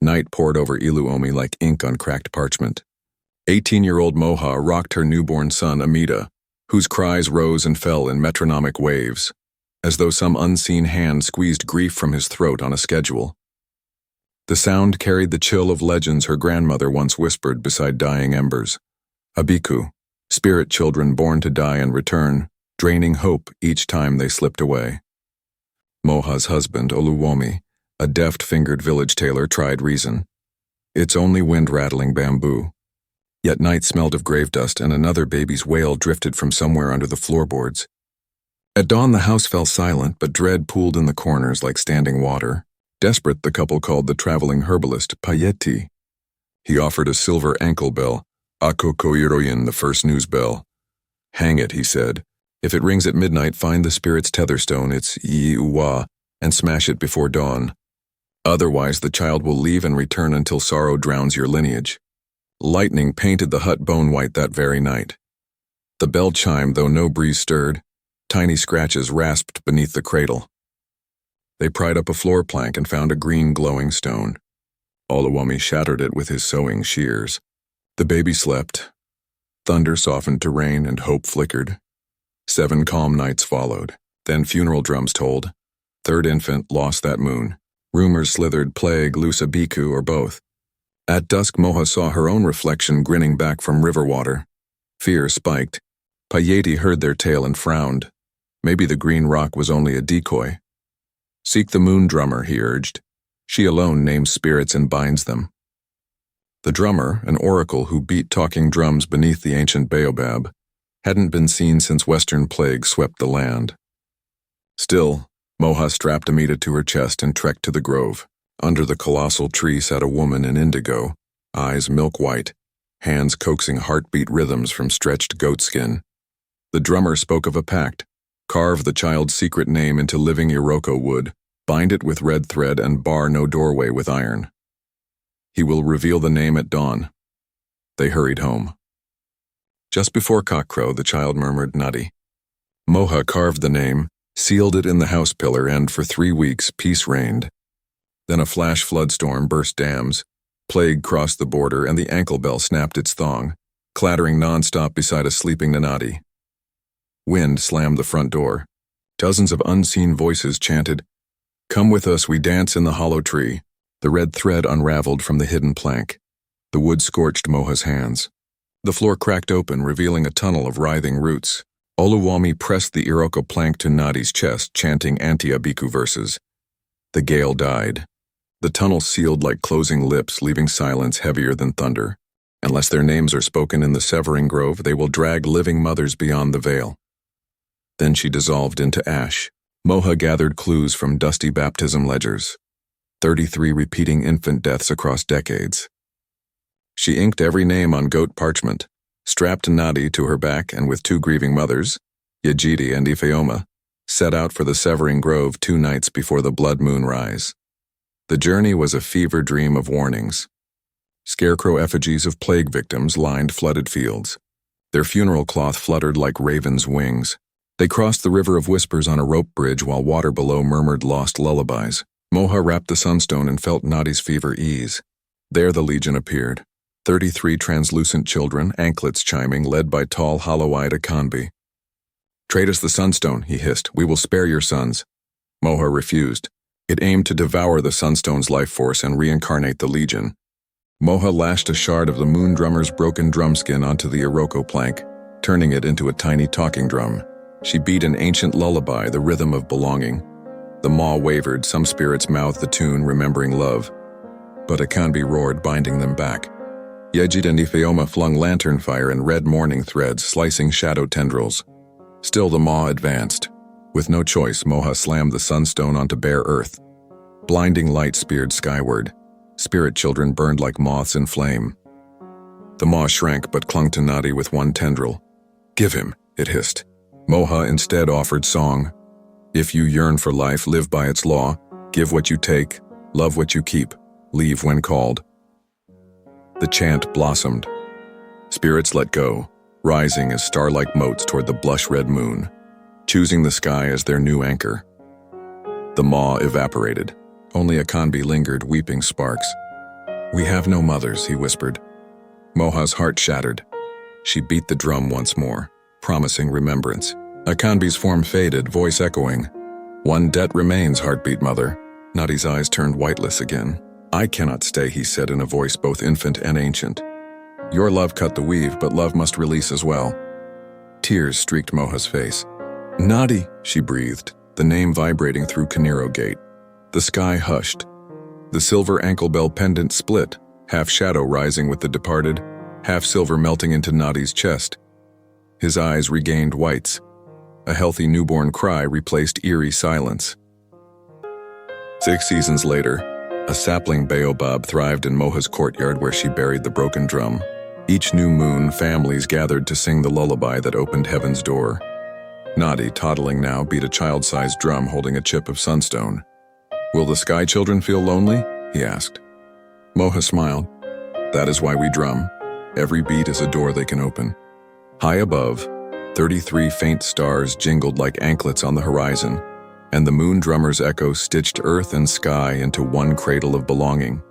Night poured over Ilu-Omi like ink on cracked parchment. 18-year-old Moha rocked her newborn son Amida, whose cries rose and fell in metronomic waves, as though some unseen hand squeezed grief from his throat on a schedule. The sound carried the chill of legends her grandmother once whispered beside dying embers. Abiku, spirit children born to die and return, draining hope each time they slipped away. Moha's husband, Ilu-Omi, a deft-fingered village tailor, tried reason. It's only wind-rattling bamboo. Yet night smelled of grave dust, and another baby's wail drifted from somewhere under the floorboards. At dawn the house fell silent, but dread pooled in the corners like standing water. Desperate, the couple called the traveling herbalist Payeti. He offered a silver ankle bell, Ako Koiroyin, the first news bell. Hang it, he said. If it rings at midnight, find the spirit's tetherstone, its Iu-Wa, and smash it before dawn. Otherwise the child will leave and return until sorrow drowns your lineage. Lightning painted the hut bone-white that very night. The bell chimed, though no breeze stirred. Tiny scratches rasped beneath the cradle. They pried up a floor plank and found a green glowing stone. Ilu-Omi shattered it with his sewing shears. The baby slept. Thunder softened to rain and hope flickered. 7 calm nights followed. Then funeral drums tolled. Third infant lost that moon. Rumors slithered, plague, loose Abiku, or both. At dusk Moha saw her own reflection grinning back from river water. Fear spiked. Payeti heard their tale and frowned. Maybe the green rock was only a decoy. Seek the moon drummer, he urged. She alone names spirits and binds them. The drummer, an oracle who beat talking drums beneath the ancient baobab, hadn't been seen since Western plague swept the land. Still, Moha strapped Amida to her chest and trekked to the grove. Under the colossal tree sat a woman in indigo, eyes milk-white, hands coaxing heartbeat rhythms from stretched goatskin. The drummer spoke of a pact: carve the child's secret name into living iroko wood, bind it with red thread, and bar no doorway with iron. He will reveal the name at dawn. They hurried home. Just before cockcrow, the child murmured nutty. Moha carved the name, sealed it in the house pillar, and for 3 weeks peace reigned. Then a flash floodstorm burst dams, plague crossed the border, and the ankle bell snapped its thong, clattering nonstop beside a sleeping Nanati. Wind slammed the front door. Dozens of unseen voices chanted, "Come with us, we dance in the hollow tree." The red thread unraveled from the hidden plank. The wood scorched Moha's hands. The floor cracked open, revealing a tunnel of writhing roots. Ilu-Omi pressed the iroko plank to Nadi's chest, chanting anti-Abiku verses. The gale died. The tunnel sealed like closing lips, leaving silence heavier than thunder. Unless their names are spoken in the severing grove, they will drag living mothers beyond the veil. Then she dissolved into ash. Moha gathered clues from dusty baptism ledgers. 33 repeating infant deaths across decades. She inked every name on goat parchment, strapped Nadi to her back, and with 2 grieving mothers, Yejidi and Ifeoma, set out for the severing grove 2 nights before the blood moon rise. The journey was a fever dream of warnings. Scarecrow effigies of plague victims lined flooded fields. Their funeral cloth fluttered like ravens' wings. They crossed the river of whispers on a rope bridge while water below murmured lost lullabies. Moha wrapped the sunstone and felt Nadi's fever ease. There the legion appeared. 33 translucent children, anklets chiming, led by tall, hollow-eyed Akanbi. "Trade us the sunstone," he hissed. "We will spare your sons." Moha refused. It aimed to devour the sunstone's life force and reincarnate the legion. Moha lashed a shard of the moon drummer's broken drumskin onto the iroko plank, turning it into a tiny talking drum. She beat an ancient lullaby, the rhythm of belonging. The maw wavered, some spirits mouthed the tune, remembering love. But Akanbi roared, binding them back. Yejid and Ifeoma flung lantern fire and red morning threads, slicing shadow tendrils. Still the maw advanced. With no choice, Moha slammed the sunstone onto bare earth. Blinding light speared skyward. Spirit children burned like moths in flame. The maw shrank but clung to Nadi with 1 tendril. "Give him," it hissed. Moha instead offered song. "If you yearn for life, live by its law. Give what you take, love what you keep, leave when called." The chant blossomed. Spirits let go, rising as star-like motes toward the blush-red moon, choosing the sky as their new anchor. The maw evaporated. Only Akanbi lingered, weeping sparks. "We have no mothers," he whispered. Moha's heart shattered. She beat the drum once more, promising remembrance. Akanbi's form faded, voice echoing. "One debt remains, heartbeat mother." Nadi's eyes turned whiteless again. "I cannot stay," he said in a voice both infant and ancient. "Your love cut the weave, but love must release as well." Tears streaked Moha's face. "Nadi," she breathed, the name vibrating through Kaniro Gate. The sky hushed. The silver ankle bell pendant split, half shadow rising with the departed, half silver melting into Nadi's chest. His eyes regained whites. A healthy newborn cry replaced eerie silence. 6 seasons later, a sapling baobab thrived in Moha's courtyard where she buried the broken drum. Each new moon, families gathered to sing the lullaby that opened heaven's door. Nadi, toddling now, beat a child-sized drum holding a chip of sunstone. "Will the sky children feel lonely?" he asked. Moha smiled. "That is why we drum. Every beat is a door they can open." High above, 33 faint stars jingled like anklets on the horizon, and the moon drummer's echo stitched earth and sky into one cradle of belonging.